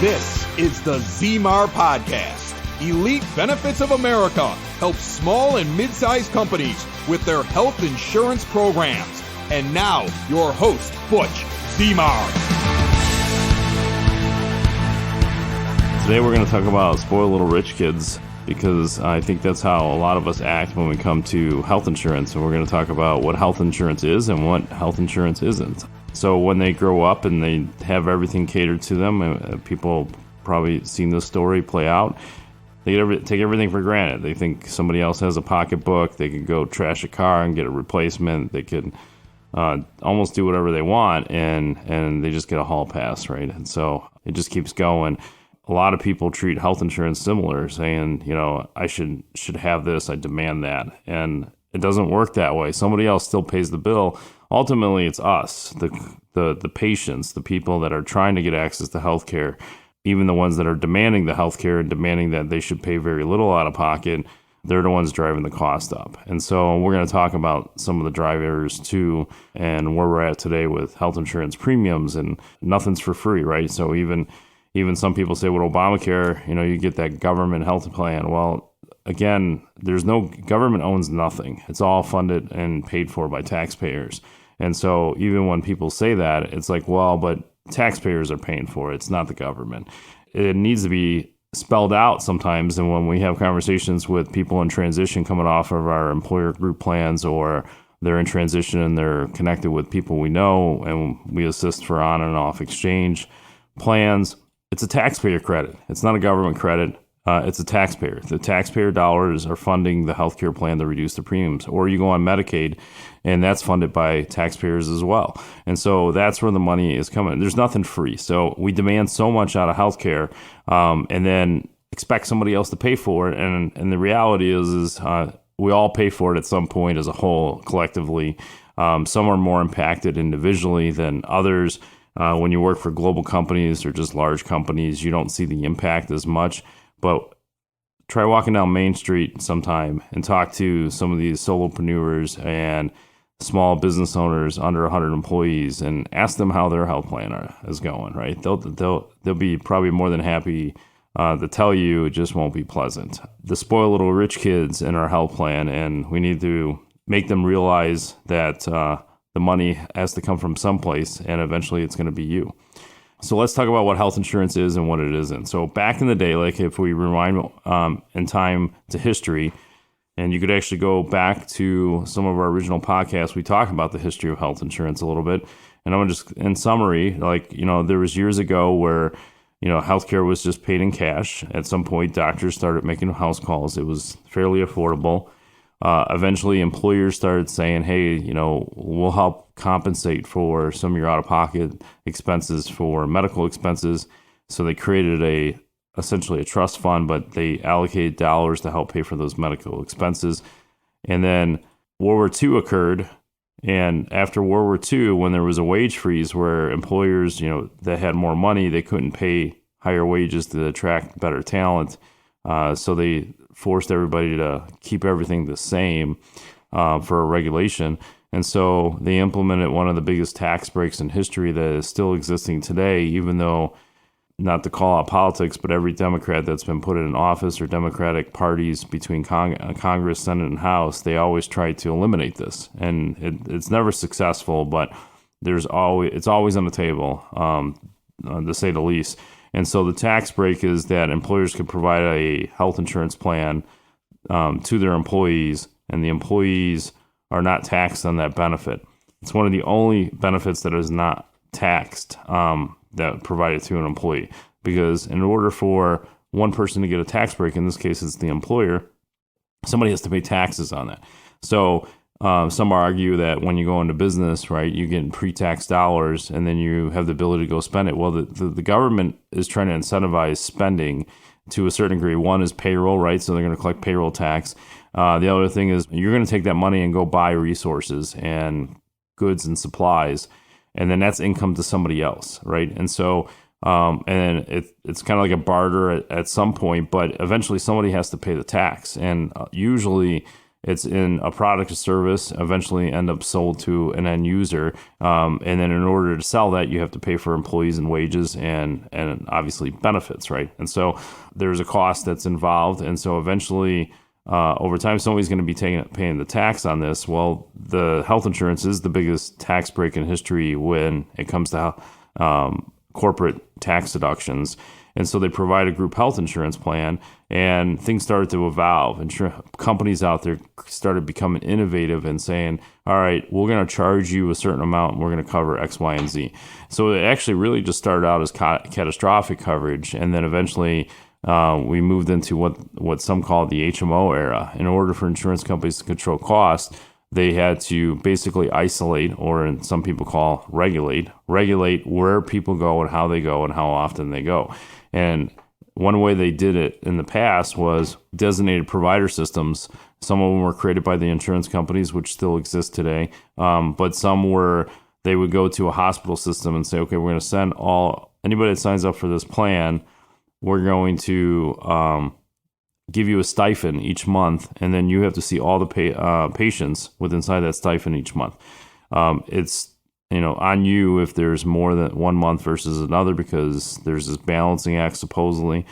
This is the ZMAR Podcast. Elite Benefits of America helps small and mid-sized companies with their health insurance programs. And now, your host, Butch ZMAR. Today we're going to talk about spoiled little rich kids, because I think that's how a lot of us act when we come to health insurance. And we're going to talk about what health insurance is and what health insurance isn't. So when they grow up and they have everything catered to them, people probably seen this story play out. They take everything for granted. They think somebody else has a pocketbook. They can go trash a car and get a replacement. They can almost do whatever they want, and they just get a hall pass, right? And so it just keeps going. A lot of people treat health insurance similar, saying, you know, I should have this, I demand that. And it doesn't work that way. Somebody else still pays the bill. Ultimately, it's us, the patients, the people that are trying to get access to healthcare, even the ones that are demanding the healthcare and demanding that they should pay very little out of pocket. They're the ones driving the cost up. And so we're going to talk about some of the drivers too, and where we're at today with health insurance premiums. And nothing's for free, right? So even some people say with Obamacare, you know, you get that government health plan. Well, again, there's no government owns nothing. It's all funded and paid for by taxpayers. And so even when people say that, it's like, well, but taxpayers are paying for it. It's not the government. It needs to be spelled out sometimes. And when we have conversations with people in transition coming off of our employer group plans, or they're in transition and they're connected with people we know, and we assist for on and off exchange plans, it's a taxpayer credit. It's not a government credit. It's a taxpayer. The taxpayer dollars are funding the healthcare plan to reduce the premiums. Or you go on Medicaid, and that's funded by taxpayers as well. And so that's where the money is coming. There's nothing free. So we demand so much out of healthcare, and then expect somebody else to pay for it. And the reality is we all pay for it at some point as a whole, collectively. Some are more impacted individually than others. When you work for global companies or just large companies, you don't see the impact as much. But try walking down Main Street sometime and talk to some of these solopreneurs and small business owners under 100 employees and ask them how their health plan is going, right? They'll be probably more than happy to tell you. It just won't be pleasant. The spoiled little rich kids in our health plan, and we need to make them realize that the money has to come from someplace, and eventually it's going to be you. So let's talk about what health insurance is and what it isn't. So back in the day, like if we rewind in time to history, and you could actually go back to some of our original podcasts, we talk about the history of health insurance a little bit. And I'm going to just, in summary, like, you know, there was years ago where, you know, healthcare was just paid in cash. At some point, doctors started making house calls. It was fairly affordable. Eventually, employers started saying, hey, you know, we'll help compensate for some of your out-of-pocket expenses for medical expenses. So they created essentially a trust fund, but they allocated dollars to help pay for those medical expenses. And then World War II occurred. And after World War II, when there was a wage freeze where employers, you know, that had more money, they couldn't pay higher wages to attract better talent. So they forced everybody to keep everything the same for a regulation. And so they implemented one of the biggest tax breaks in history that is still existing today, even though, not to call out politics, but every Democrat that's been put in office, or Democratic parties between Congress, Senate, and House, they always try to eliminate this. And it's never successful, but it's always on the table, to say the least. And so the tax break is that employers can provide a health insurance plan to their employees, and the employees are not taxed on that benefit. It's one of the only benefits that is not taxed that provided to an employee, because in order for one person to get a tax break, in this case it's the employer, somebody has to pay taxes on that. So some argue that when you go into business, right, you get pre-tax dollars and then you have the ability to go spend it. Well, the government is trying to incentivize spending to a certain degree. One is payroll, right? So they're going to collect payroll tax. The other thing is you're going to take that money and go buy resources and goods and supplies, and then that's income to somebody else, right? And so and it's kind of like a barter at some point, but eventually somebody has to pay the tax. And usually it's in a product or service, eventually end up sold to an end user. And then in order to sell that, you have to pay for employees and wages and obviously benefits, right? And so there's a cost that's involved. And so eventually, over time, somebody's going to be paying the tax on this. Well, the health insurance is the biggest tax break in history when it comes to corporate tax deductions. And so they provide a group health insurance plan, and things started to evolve. Companies out there started becoming innovative and saying, all right, we're going to charge you a certain amount and we're going to cover X, Y, and Z. So it actually really just started out as catastrophic coverage. And then eventually we moved into what some call the HMO era. In order for insurance companies to control costs, they had to basically isolate, or some people call regulate where people go and how often they go. And one way they did it in the past was designated provider systems. Some of them were created by the insurance companies, which still exist today. But some they would go to a hospital system and say, okay, we're going to send anybody that signs up for this plan, we're going to give you a stipend each month, and then you have to see all the patients inside that stipend each month. It's on you if there's more than 1 month versus another, because there's this balancing act supposedly.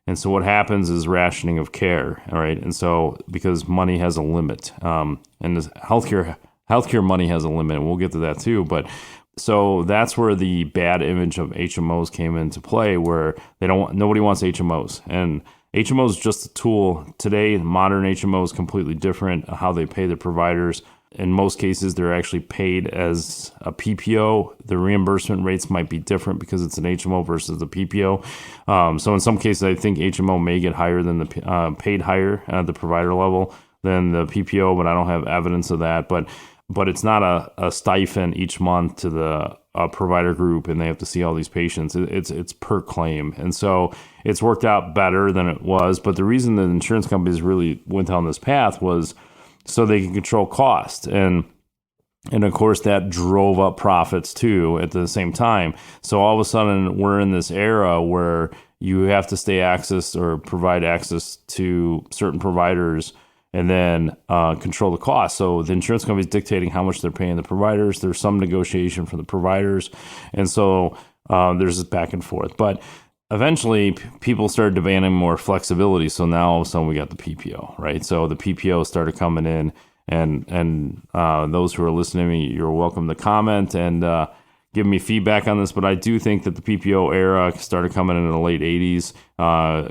And so what happens is rationing of care, all right? And so because money has a limit, and the healthcare money has a limit, and we'll get to that too, but so that's where the bad image of HMOs came into play, where nobody wants HMOs. And HMO is just a tool. Today, modern HMO is completely different, how they pay the providers. In most cases, they're actually paid as a PPO. The reimbursement rates might be different because it's an HMO versus the PPO. So in some cases, I think HMO may get higher than the paid higher at the provider level than the PPO, but I don't have evidence of that. But it's not a stipend each month to the provider group, and they have to see all these patients. It's per claim. And so it's worked out better than it was. But the reason that insurance companies really went down this path was so they can control cost. And of course, that drove up profits too at the same time. So all of a sudden, we're in this era where you have to provide access to certain providers and then control the cost. So the insurance company is dictating how much they're paying the providers. There's some negotiation for the providers. And so there's this back and forth. But eventually, people started demanding more flexibility. So now all of a sudden we got the PPO, right? So the PPO started coming in, and those who are listening to me, you're welcome to comment and give me feedback on this. But I do think that the PPO era started coming in the late 80s,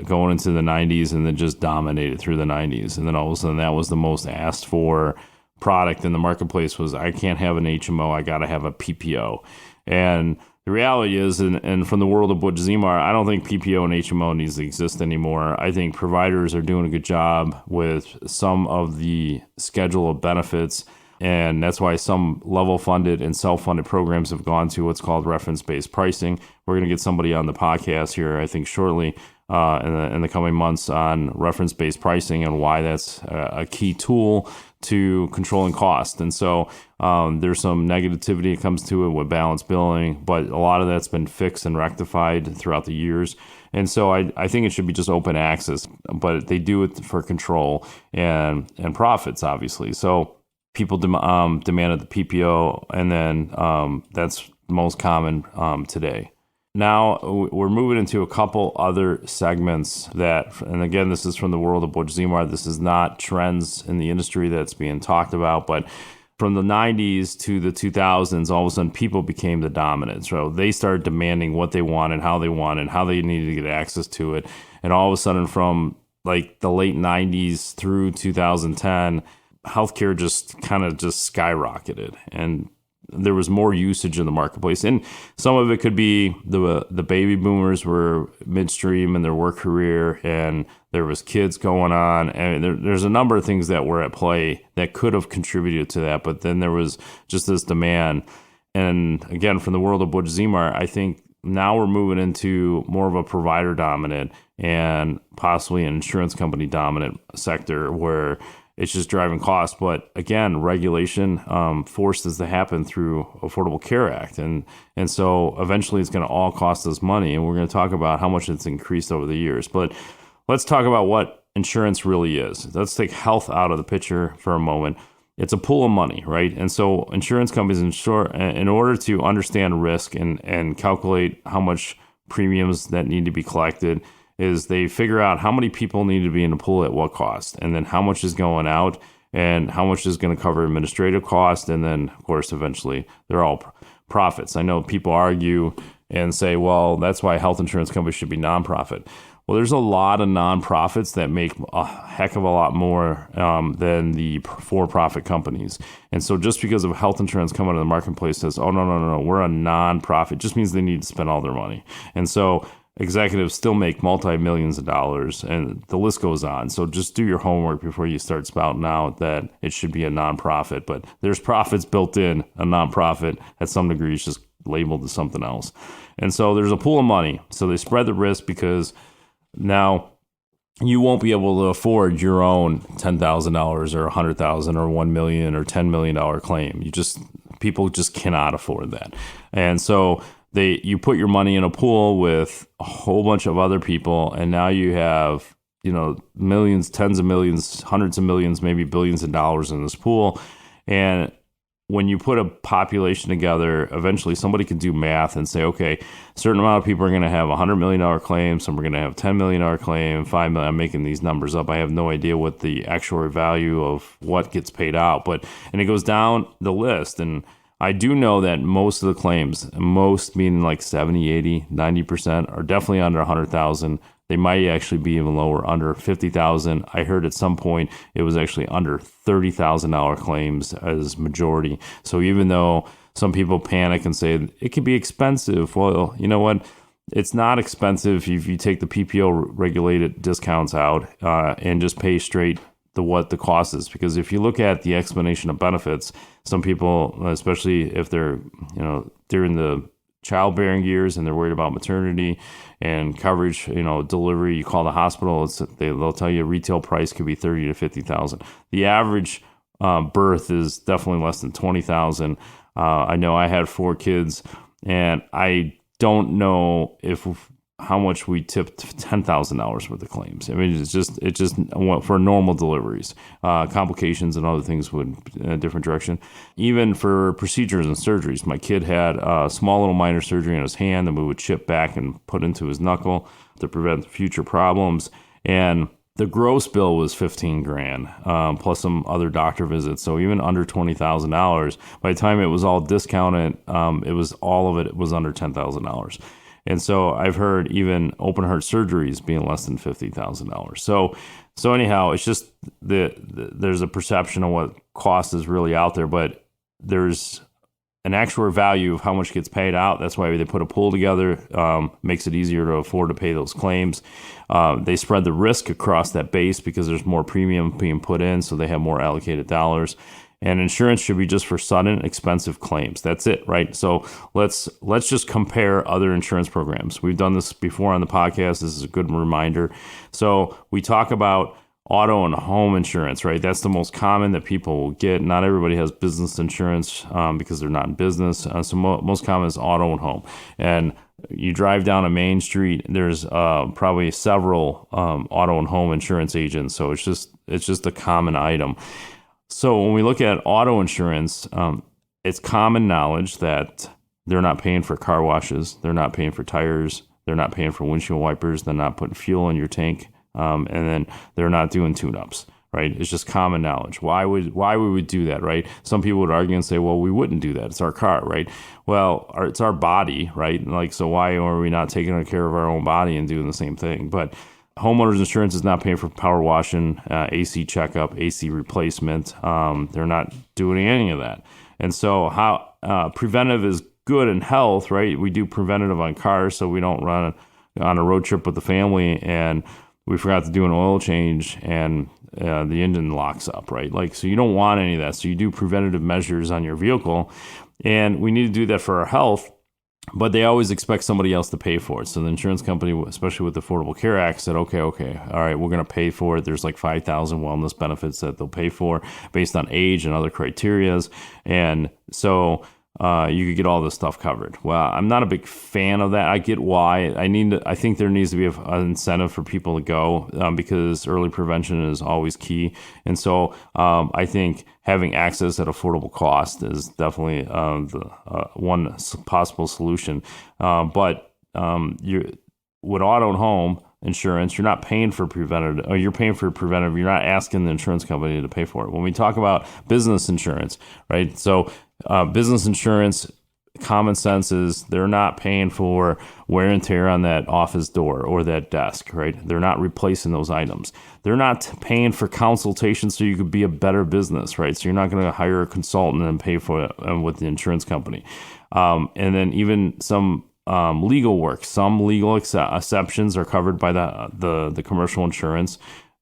going into the 90s, and then just dominated through the 90s. And then all of a sudden, that was the most asked for product in the marketplace was, I can't have an HMO, I got to have a PPO. And the reality is, and from the world of Butch Zemar, I don't think PPO and HMO needs to exist anymore. I think providers are doing a good job with some of the schedule of benefits, and that's why some level-funded and self-funded programs have gone to what's called reference-based pricing. We're going to get somebody on the podcast here, I think, shortly in the coming months on reference-based pricing and why that's a key tool to controlling cost. And so there's some negativity that comes to it with balanced billing, but a lot of that's been fixed and rectified throughout the years. And so I think it should be just open access, but they do it for control and profits, obviously. So people demanded the PPO, and then that's most common today. Now we're moving into a couple other segments and again, this is from the world of Butch Zemar. This is not trends in the industry that's being talked about, but from the 90s to the 2000s, all of a sudden people became the dominant. So they started demanding what they wanted, how they needed to get access to it. And all of a sudden from like the late 90s through 2010, healthcare just skyrocketed, and there was more usage in the marketplace. And some of it could be the baby boomers were midstream in their work career, and there was kids going on, and there's a number of things that were at play that could have contributed to that. But then there was just this demand. And again, from the world of Butch Zemar, I think now we're moving into more of a provider dominant and possibly an insurance company dominant sector where it's just driving costs. But again, regulation forced this to happen through Affordable Care Act. And so eventually it's going to all cost us money. And we're going to talk about how much it's increased over the years. But let's talk about what insurance really is. Let's take health out of the picture for a moment. It's a pool of money, right? And so insurance companies, in order to understand risk and calculate how much premiums that need to be collected, is they figure out how many people need to be in the pool at what cost, and then how much is going out, and how much is going to cover administrative cost, and then, of course, eventually they're all profits. I know people argue and say, well, that's why health insurance companies should be nonprofit. Well, there's a lot of nonprofits that make a heck of a lot more than the for-profit companies. And so just because of health insurance coming to the marketplace says, oh, no, we're a nonprofit, just means they need to spend all their money. And so executives still make multi-millions of dollars, and the list goes on. So just do your homework before you start spouting out that it should be a nonprofit. But there's profits built in a nonprofit at some degree. It's just labeled as something else. And so there's a pool of money. So they spread the risk because now you won't be able to afford your own $10,000 or $100,000 or $1 million or $10 million claim. People just cannot afford that. And so you put your money in a pool with a whole bunch of other people, and now you have, millions, tens of millions, hundreds of millions, maybe billions of dollars in this pool. And when you put a population together, eventually somebody can do math and say, okay, a certain amount of people are going to have $100 million claim, some are going to have $10 million claim, $5 million. I'm making these numbers up. I have no idea what the actual value of what gets paid out, and it goes down the list. And I do know that most of the claims, most meaning like 70, 80, 90%, are definitely under 100,000. They might actually be even lower, under 50,000. I heard at some point it was actually under $30,000 claims as majority. So even though some people panic and say it could be expensive, well, you know what? It's not expensive if you take the PPO regulated discounts out and just pay straight what the cost is. Because if you look at the explanation of benefits, some people, especially if they're during the childbearing years and they're worried about maternity and coverage, delivery, you call the hospital, they'll tell you retail price could be 30 to 50,000. The average birth is definitely less than 20,000. I know I had 4 kids, and I don't know how much we tipped $10,000 worth of claims. I mean, it's just for normal deliveries, complications and other things would in a different direction. Even for procedures and surgeries, my kid had a small little minor surgery on his hand that we would chip back and put into his knuckle to prevent future problems. And the gross bill was $15,000 plus some other doctor visits. So even under $20,000. By the time it was all discounted, it was under $10,000. And so I've heard even open heart surgeries being less than $50,000. So anyhow, it's just there's a perception of what cost is really out there, but there's an actual value of how much gets paid out. That's why they put a pool together, makes it easier to afford to pay those claims. They spread the risk across that base because there's more premium being put in, so they have more allocated dollars. And insurance should be just for sudden, expensive claims. That's it, right? So let's just compare other insurance programs. We've done this before on the podcast. This is a good reminder. So we talk about auto and home insurance, right? That's the most common that people will get. Not everybody has business insurance because they're not in business. So most common is auto and home. And you drive down a main street, there's probably several auto and home insurance agents. So it's just a common item. So when we look at auto insurance, it's common knowledge that they're not paying for car washes, they're not paying for tires, they're not paying for windshield wipers, they're not putting fuel in your tank, and then they're not doing tune-ups, right? It's just common knowledge. Why would we do that, right? Some people would argue and say, well, we wouldn't do that. It's our car, right? Well, it's our body, right? So why are we not taking care of our own body and doing the same thing? But homeowners insurance is not paying for power washing, AC checkup, AC replacement. They're not doing any of that. And so how preventive is good in health, right? We do preventative on cars so we don't run on a road trip with the family and we forgot to do an oil change and the engine locks up, right? So you don't want any of that. So you do preventative measures on your vehicle, and we need to do that for our health. But they always expect somebody else to pay for it. So the insurance company, especially with the Affordable Care Act, said, okay, all right, we're going to pay for it. There's like 5,000 wellness benefits that they'll pay for based on age and other criterias. And so you could get all this stuff covered. Well, I'm not a big fan of that. I get why. I think there needs to be an incentive for people to go because early prevention is always key. And so I think having access at affordable cost is definitely the one possible solution. But with auto and home insurance, you're not paying for preventative, or you're paying for preventive. You're not asking the insurance company to pay for it. When we talk about business insurance, right? So business insurance, common sense is they're not paying for wear and tear on that office door or that desk, right? They're not replacing those items. They're not paying for consultation so you could be a better business, right? So you're not going to hire a consultant and pay for it with the insurance company. And then even some legal work, some legal exceptions are covered by the commercial insurance.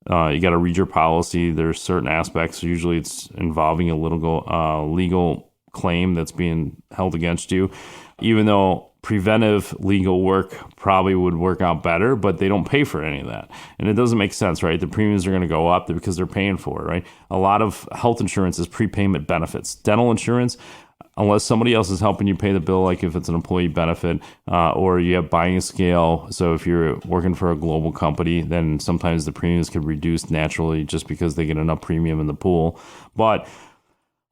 You got to read your policy. There's certain aspects. Usually it's involving a legal claim that's being held against you, even though preventive legal work probably would work out better, but they don't pay for any of that. And it doesn't make sense, right? The premiums are going to go up because they're paying for it, right? A lot of health insurance is prepayment benefits. Dental insurance, unless somebody else is helping you pay the bill, like if it's an employee benefit or you have buying scale. So if you're working for a global company, then sometimes the premiums can reduce naturally just because they get enough premium in the pool. But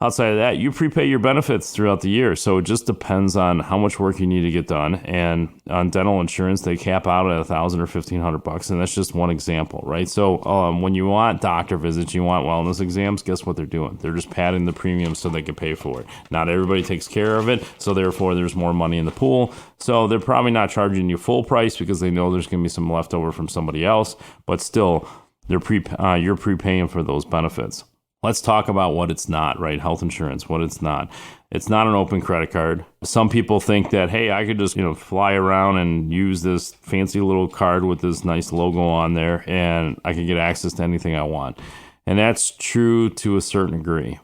outside of that, you prepay your benefits throughout the year. So it just depends on how much work you need to get done. And on dental insurance, they cap out at $1,000 or $1,500. And that's just one example, right? So when you want doctor visits, you want wellness exams, guess what they're doing? They're just padding the premium so they can pay for it. Not everybody takes care of it. So therefore, there's more money in the pool. So they're probably not charging you full price because they know there's going to be some leftover from somebody else. But still, you're prepaying for those benefits. Let's talk about what it's not, right? Health insurance, what it's not. It's not an open credit card. Some people think that, hey, I could just, fly around and use this fancy little card with this nice logo on there and I can get access to anything I want. And that's true to a certain degree.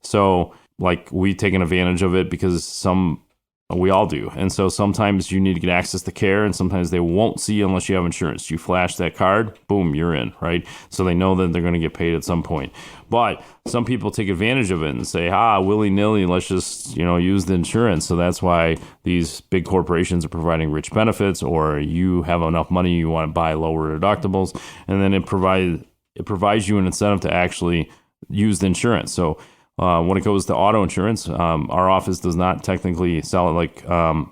So like we've taken advantage of it because we all do. And so sometimes you need to get access to care and sometimes they won't see you unless you have insurance. You flash that card, boom, you're in, right? So they know that they're going to get paid at some point. But some people take advantage of it and say, willy-nilly, let's just, use the insurance. So that's why these big corporations are providing rich benefits, or you have enough money, you want to buy lower deductibles. And then it provides you an incentive to actually use the insurance. So when it goes to auto insurance, our office does not technically sell it like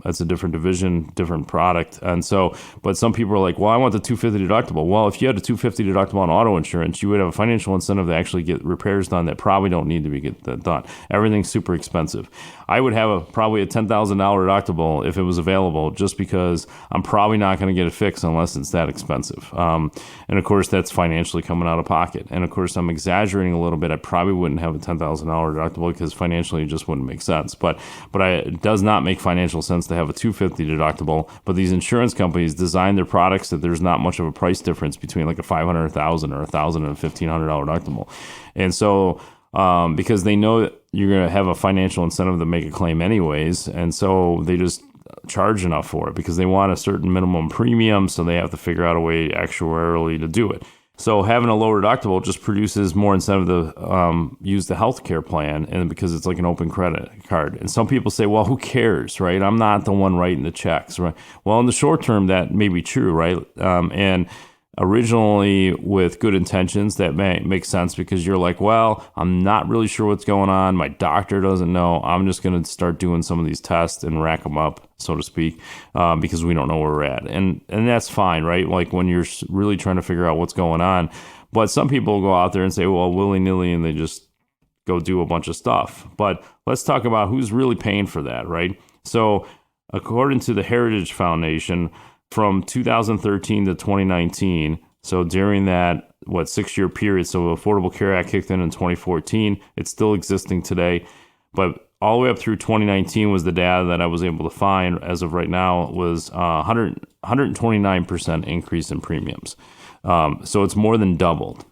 it's a different division, different product. And so, but some people are like, well, I want the $250 deductible. Well, if you had a $250 deductible on auto insurance, you would have a financial incentive to actually get repairs done that probably don't need to be done. Everything's super expensive. I would have probably a $10,000 deductible if it was available, just because I'm probably not going to get it fixed unless it's that expensive. And of course, that's financially coming out of pocket. And of course, I'm exaggerating a little bit. I probably wouldn't have a $10,000 deductible because financially it just wouldn't make sense. But it does not make financial sense to have a $250 deductible. But these insurance companies design their products that there's not much of a price difference between like a $500, $1,000, or $1,000 and a $1,500 deductible. And so because they know that you're going to have a financial incentive to make a claim anyways. And so they just charge enough for it because they want a certain minimum premium. So they have to figure out a way actuarially to do it. So having a lower deductible just produces more incentive to use the healthcare plan, and because it's like an open credit card. And some people say, well, who cares, right? I'm not the one writing the checks, right? Well, in the short term, that may be true, right? And originally with good intentions, that may make sense because you're like, well, I'm not really sure what's going on. My doctor doesn't know. I'm just going to start doing some of these tests and rack them up, so to speak, because we don't know where we're at. And that's fine, right? Like when you're really trying to figure out what's going on. But some people go out there and say, well, willy-nilly, and they just go do a bunch of stuff. But let's talk about who's really paying for that, right? So according to the Heritage Foundation, from 2013 to 2019, so during that, 6-year period, so Affordable Care Act kicked in 2014, it's still existing today, but all the way up through 2019 was the data that I was able to find as of right now was 129% increase in premiums. So it's more than doubled.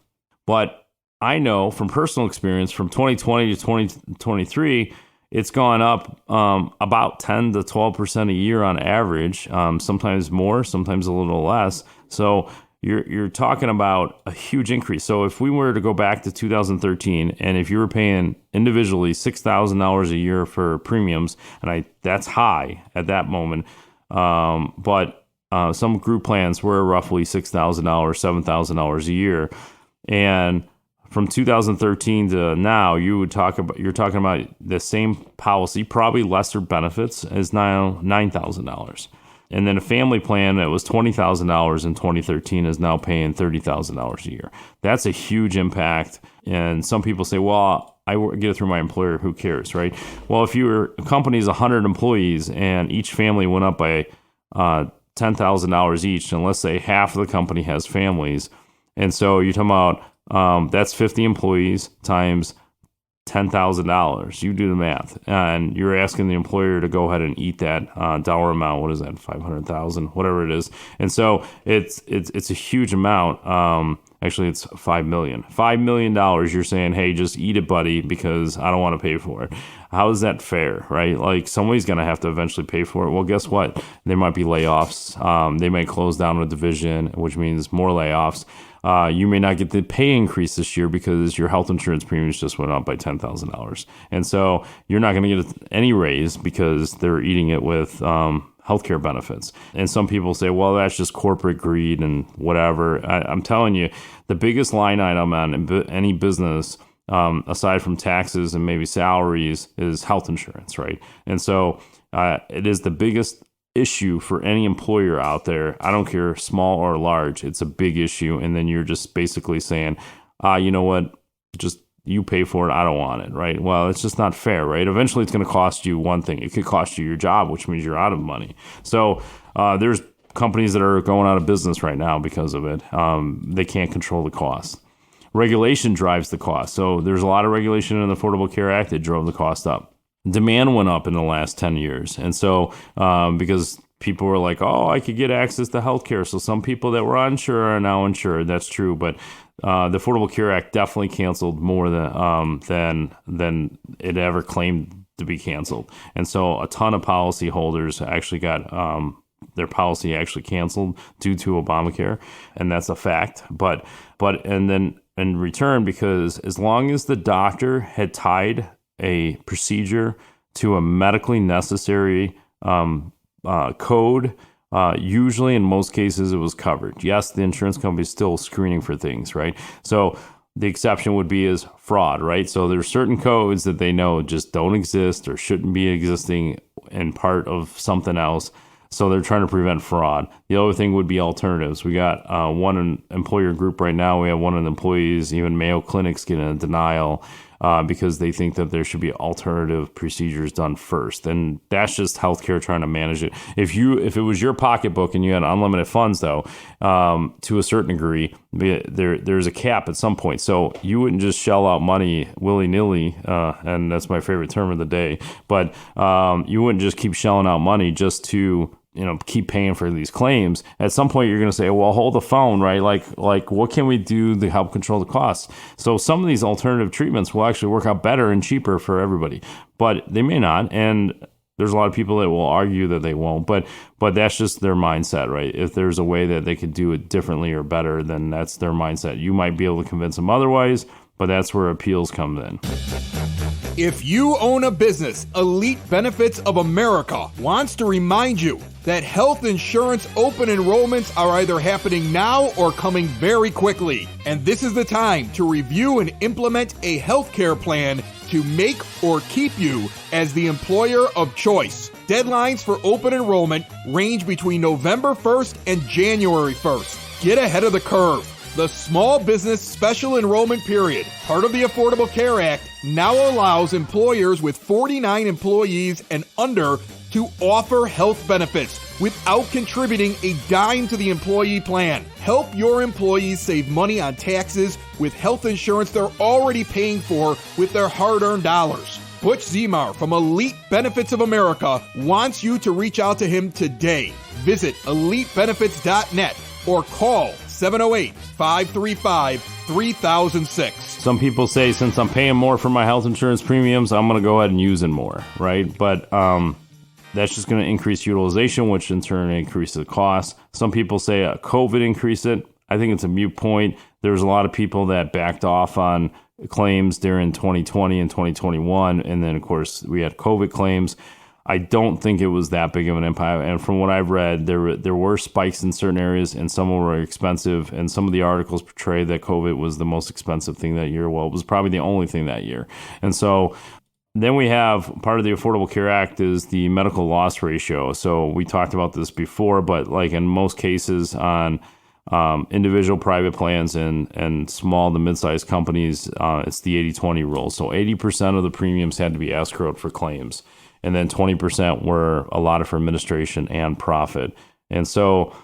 But I know from personal experience from 2020 to 2023, it's gone up about 10 to 12% a year on average, sometimes more, sometimes a little less. So you're talking about a huge increase. So if we were to go back to 2013, and if you were paying individually $6,000 a year for premiums, and that's high at that moment, but some group plans were roughly $6,000, $7,000 a year, and from 2013 to now, you're talking about the same policy, probably lesser benefits, is now $9,000. And then a family plan that was $20,000 in 2013 is now paying $30,000 a year. That's a huge impact. And some people say, well, I get it through my employer. Who cares, right? Well, if your company's 100 employees and each family went up by $10,000 each, and let's say half of the company has families, and so you're talking about that's 50 employees times $10,000. You do the math, and you're asking the employer to go ahead and eat that dollar amount. What is that? 500,000, whatever it is. And so it's a huge amount. Actually, it's $5 million. $5 million. You're saying, hey, just eat it, buddy, because I don't want to pay for it. How is that fair, right? Like, somebody's going to have to eventually pay for it. Well, guess what? There might be layoffs. They may close down a division, which means more layoffs. You may not get the pay increase this year because your health insurance premiums just went up by $10,000. And so you're not going to get any raise because they're eating it with healthcare benefits. And some people say, well, that's just corporate greed and whatever. I'm telling you, the biggest line item on any business, aside from taxes and maybe salaries, is health insurance, right? And so it is the biggest issue for any employer out there. I don't care, small or large, it's a big issue. And then you're just basically saying, you know what, just you pay for it, I don't want it, right? Well, it's just not fair, right? Eventually it's going to cost you one thing. It could cost you your job, which means you're out of money. So there's companies that are going out of business right now because of it. They can't control the cost. Regulation drives the cost. So there's a lot of regulation in the Affordable Care Act that drove the cost up. Demand went up in the last 10 years. And so because people were like, oh, I could get access to healthcare. So some people that were uninsured are now insured. That's true. But the Affordable Care Act definitely canceled more than it ever claimed to be canceled. And so a ton of policyholders actually got their policy actually canceled due to Obamacare. And that's a fact. But and then in return, because as long as the doctor had tied a procedure to a medically necessary code, usually in most cases it was covered. Yes, the insurance company is still screening for things, right? So the exception would be is fraud, right? So there's certain codes that they know just don't exist or shouldn't be existing in part of something else. So they're trying to prevent fraud. The other thing would be alternatives. We got one employer group right now. We have one of the employees, even Mayo Clinic's getting a denial because they think that there should be alternative procedures done first. And that's just healthcare trying to manage it. If it was your pocketbook and you had unlimited funds, though, to a certain degree, there's a cap at some point. So you wouldn't just shell out money willy-nilly, and that's my favorite term of the day, but you wouldn't just keep shelling out money just to keep paying for these claims. At some point, you're going to say, well, hold the phone, right? Like what can we do to help control the costs? So some of these alternative treatments will actually work out better and cheaper for everybody, but they may not. And there's a lot of people that will argue that they won't, but that's just their mindset, right? If there's a way that they could do it differently or better, then that's their mindset. You might be able to convince them otherwise, but that's where appeals come in. If you own a business, Elite Benefits of America wants to remind you that health insurance open enrollments are either happening now or coming very quickly. And this is the time to review and implement a healthcare plan to make or keep you as the employer of choice. Deadlines for open enrollment range between November 1st and January 1st. Get ahead of the curve. The Small Business Special Enrollment Period, part of the Affordable Care Act, now allows employers with 49 employees and under to offer health benefits without contributing a dime to the employee plan. Help your employees save money on taxes with health insurance they're already paying for with their hard-earned dollars. Butch Zimar from Elite Benefits of America wants you to reach out to him today. Visit elitebenefits.net or call 708-535-3006. Some people say, since I'm paying more for my health insurance premiums, I'm going to go ahead and use it more, right? But that's just going to increase utilization, which in turn increases the cost. Some people say COVID increased it. I think it's a moot point. There's a lot of people that backed off on claims during 2020 and 2021. And then, of course, we had COVID claims. I don't think it was that big of an impact. And from what I've read, there were spikes in certain areas, and some were expensive. And some of the articles portray that COVID was the most expensive thing that year. Well, it was probably the only thing that year. And so then we have part of the Affordable Care Act is the medical loss ratio. So we talked about this before, but like in most cases on individual private plans and small to mid-sized companies, it's the 80-20 rule. So 80% of the premiums had to be escrowed for claims. And then 20% were allotted for administration and profit. And so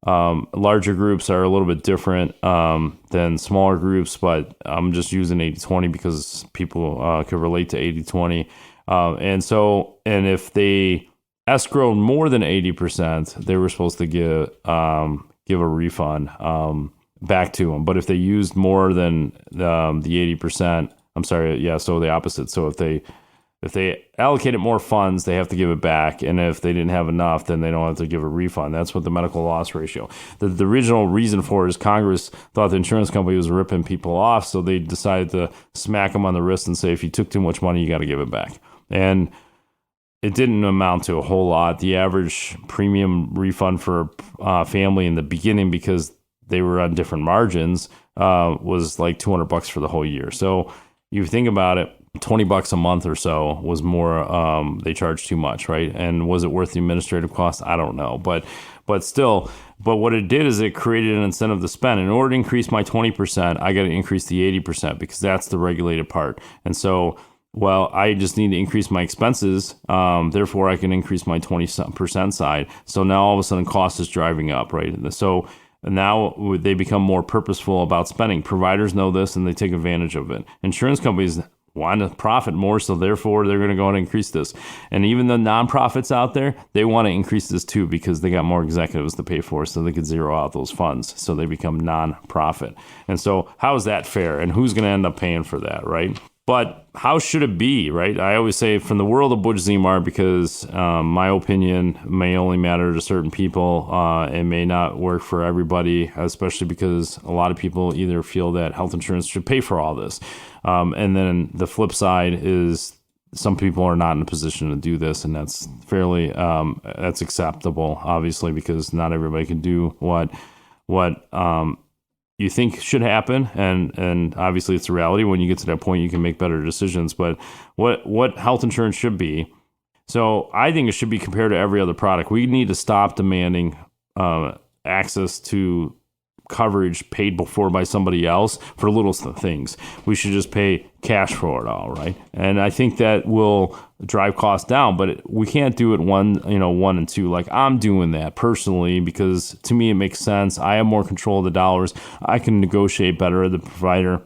larger groups are a little bit different than smaller groups, but I'm just using 80-20 because people could relate to 80-20. And if they escrowed more than 80%, they were supposed to give a refund back to them. But if they used more than the 80%, so the opposite. So if they allocated more funds, they have to give it back. And if they didn't have enough, then they don't have to give a refund. That's what the medical loss ratio. The original reason for it is Congress thought the insurance company was ripping people off. So they decided to smack them on the wrist and say, if you took too much money, you got to give it back. And it didn't amount to a whole lot. The average premium refund for a family in the beginning, because they were on different margins, was like $200 for the whole year. So you think about it, $20 a month or so was more, they charged too much, right? And was it worth the administrative cost? I don't know. But what it did is it created an incentive to spend. In order to increase my 20%, I got to increase the 80% because that's the regulated part. And so, I just need to increase my expenses. Therefore, I can increase my 20% side. So now all of a sudden cost is driving up, right? So now they become more purposeful about spending. Providers know this and they take advantage of it. Insurance companies want to profit more, so therefore they're going to go and increase this. And even the nonprofits out there, they want to increase this too because they got more executives to pay for, so they could zero out those funds, so they become nonprofit. And so how is that fair? And who's going to end up paying for that, right? But how should it be, right? I always say from the world of Butch Zemar, because my opinion may only matter to certain people. It may not work for everybody, especially because a lot of people either feel that health insurance should pay for all this. And then the flip side is some people are not in a position to do this, and that's fairly, that's acceptable, obviously, because not everybody can do what you think should happen, and obviously it's a reality. When you get to that point, you can make better decisions. But what health insurance should be, so I think it should be compared to every other product. We need to stop demanding access to coverage paid before by somebody else for little things. We should just pay cash for it all, right? And I think that will drive costs down, but we can't do it one and two. Like I'm doing that personally because to me it makes sense. I have more control of the dollars. I can negotiate better as the provider.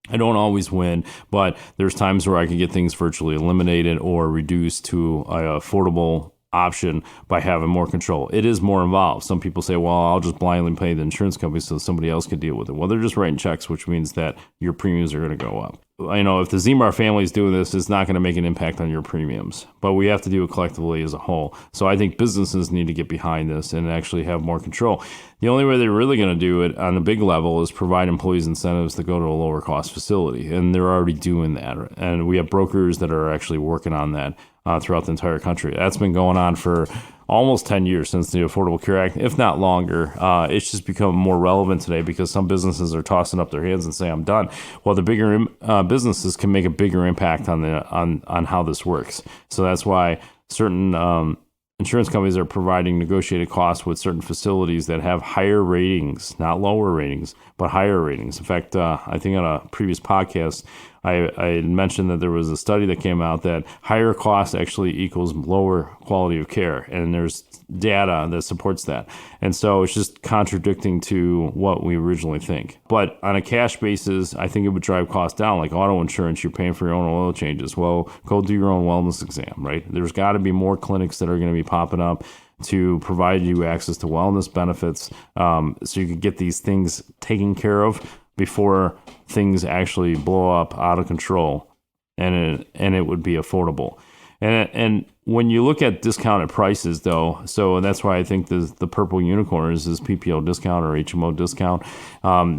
I don't always win, but there's times where I can get things virtually eliminated or reduced to an affordable option by having more control. It is more involved. Some people say, well, I'll just blindly pay the insurance company so somebody else can deal with it. Well, they're just writing checks, which means that your premiums are going to go up. If the Zemar family is doing this, it's not going to make an impact on your premiums, but we have to do it collectively as a whole. So I think businesses need to get behind this and actually have more control. The only way they're really going to do it on the big level is provide employees incentives to go to a lower cost facility. And they're already doing that. And we have brokers that are actually working on that throughout the entire country. That's been going on for almost 10 years since the Affordable Care Act, if not longer. It's just become more relevant today because some businesses are tossing up their hands and saying, I'm done. Well, the bigger businesses can make a bigger impact on how this works. So that's why certain insurance companies are providing negotiated costs with certain facilities that have higher ratings, not lower ratings, but higher ratings. In fact, I think on a previous podcast, I mentioned that there was a study that came out that higher cost actually equals lower quality of care. And there's data that supports that. And so it's just contradicting to what we originally think. But on a cash basis, I think it would drive costs down. Like auto insurance, you're paying for your own oil changes. Well, go do your own wellness exam, right? There's got to be more clinics that are going to be popping up to provide you access to wellness benefits so you can get these things taken care of before things actually blow up out of control, and it would be affordable. And when you look at discounted prices, though, so that's why I think the purple unicorn is this PPO discount or HMO discount,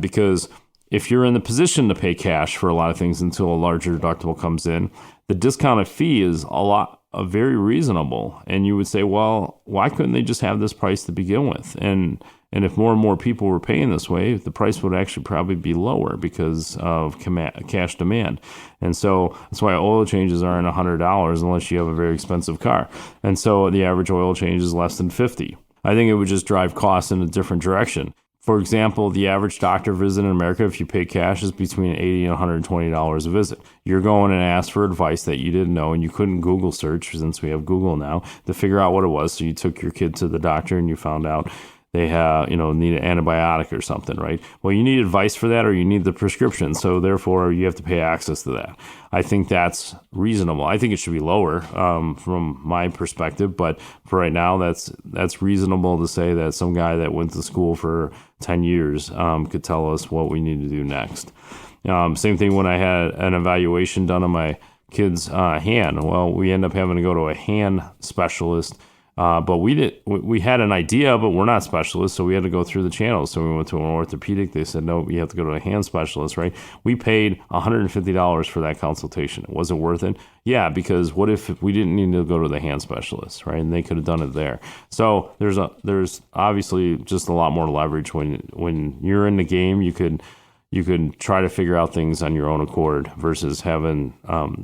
because if you're in the position to pay cash for a lot of things until a larger deductible comes in, the discounted fee is very reasonable. And you would say, well, why couldn't they just have this price to begin with? And if more and more people were paying this way, the price would actually probably be lower because of cash demand. And so that's why oil changes aren't $100 unless you have a very expensive car. And so the average oil change is less than $50. I think it would just drive costs in a different direction. For example, the average doctor visit in America, if you pay cash, is between $80 and $120 a visit. You're going and ask for advice that you didn't know, and you couldn't Google search, since we have Google now, to figure out what it was. So you took your kid to the doctor and you found out they have, need an antibiotic or something, right? Well, you need advice for that, or you need the prescription. So therefore, you have to pay access to that. I think that's reasonable. I think it should be lower from my perspective, but for right now, that's reasonable to say that some guy that went to school for 10 years could tell us what we need to do next. Same thing when I had an evaluation done on my kid's hand. Well, we end up having to go to a hand specialist. But we had an idea, but we're not specialists, so we had to go through the channels. So we went to an orthopedic. They said, no, you have to go to a hand specialist, right? We paid $150 for that consultation. Was it worth it? Yeah, because what if we didn't need to go to the hand specialist, right? And they could have done it there. So there's obviously just a lot more leverage when you're in the game. You could try to figure out things on your own accord versus having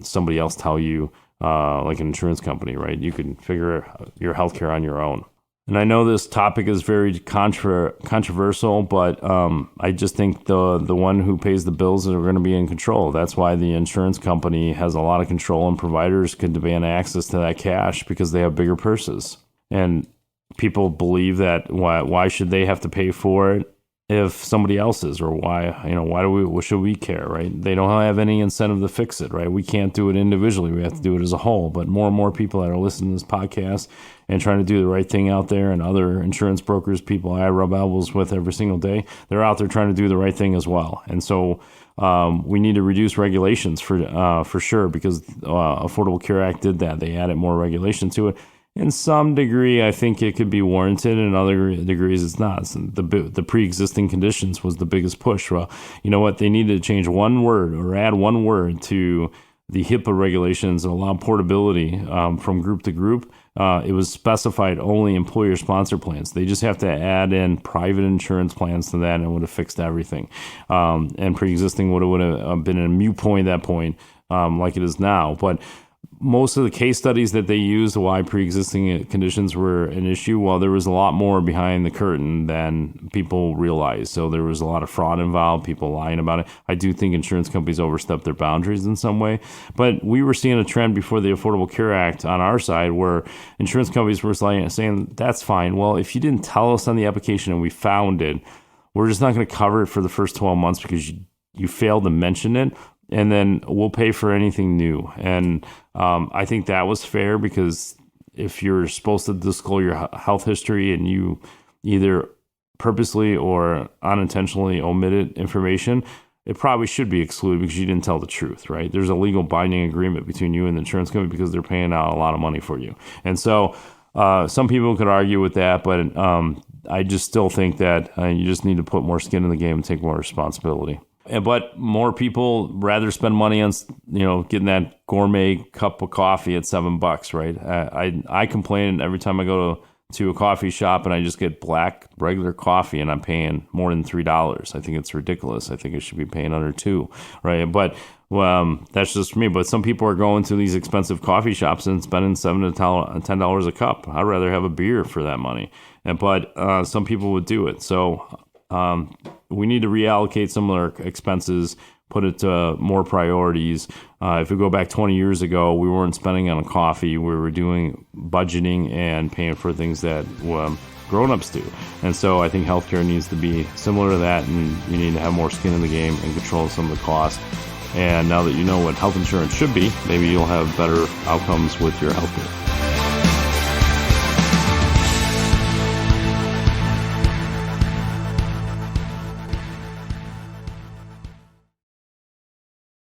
somebody else tell you, like an insurance company, right? You can figure your healthcare on your own. And I know this topic is very controversial, but I just think the one who pays the bills are going to be in control. That's why the insurance company has a lot of control, and providers can demand access to that cash because they have bigger purses. And people believe that why should they have to pay for it if somebody else is, or why should we care, right? They don't have any incentive to fix it, right? We can't do it individually. We have to do it as a whole. But more and more people that are listening to this podcast and trying to do the right thing out there, and other insurance brokers, people I rub elbows with every single day, they're out there trying to do the right thing as well. And so we need to reduce regulations for sure, because Affordable Care Act did that. They added more regulation to it. In some degree, I think it could be warranted. In other degrees, it's not. So the pre-existing conditions was the biggest push. Well, you know what? They needed to change one word, or add one word to the HIPAA regulations and allow portability from group to group. It was specified only employer-sponsored plans. They just have to add in private insurance plans to that, and it would have fixed everything. And pre-existing would have been a moot point at that point, like it is now. But most of the case studies that they used why pre-existing conditions were an issue, well, there was a lot more behind the curtain than people realized. So there was a lot of fraud involved, people lying about it. I do think insurance companies overstepped their boundaries in some way. But we were seeing a trend before the Affordable Care Act on our side where insurance companies were saying, that's fine. Well, if you didn't tell us on the application and we found it, we're just not going to cover it for the first 12 months because you failed to mention it. And then we'll pay for anything new. And I think that was fair, because if you're supposed to disclose your health history and you either purposely or unintentionally omitted information, it probably should be excluded because you didn't tell the truth, right? There's a legal binding agreement between you and the insurance company because they're paying out a lot of money for you. And so some people could argue with that, but I just still think that you just need to put more skin in the game and take more responsibility. But more people rather spend money on, getting that gourmet cup of coffee at $7, right? I complain every time I go to a coffee shop and I just get black regular coffee and I'm paying more than $3. I think it's ridiculous. I think I should be paying under $2, right? But that's just me. But some people are going to these expensive coffee shops and spending $7 to $10 a cup. I'd rather have a beer for that money. But some people would do it. So we need to reallocate some of our expenses, put it to more priorities. If we go back 20 years ago, we weren't spending on a coffee. We were doing budgeting and paying for things that grown-ups do. And so I think healthcare needs to be similar to that, and you need to have more skin in the game and control some of the costs. And now that you know what health insurance should be, maybe you'll have better outcomes with your healthcare.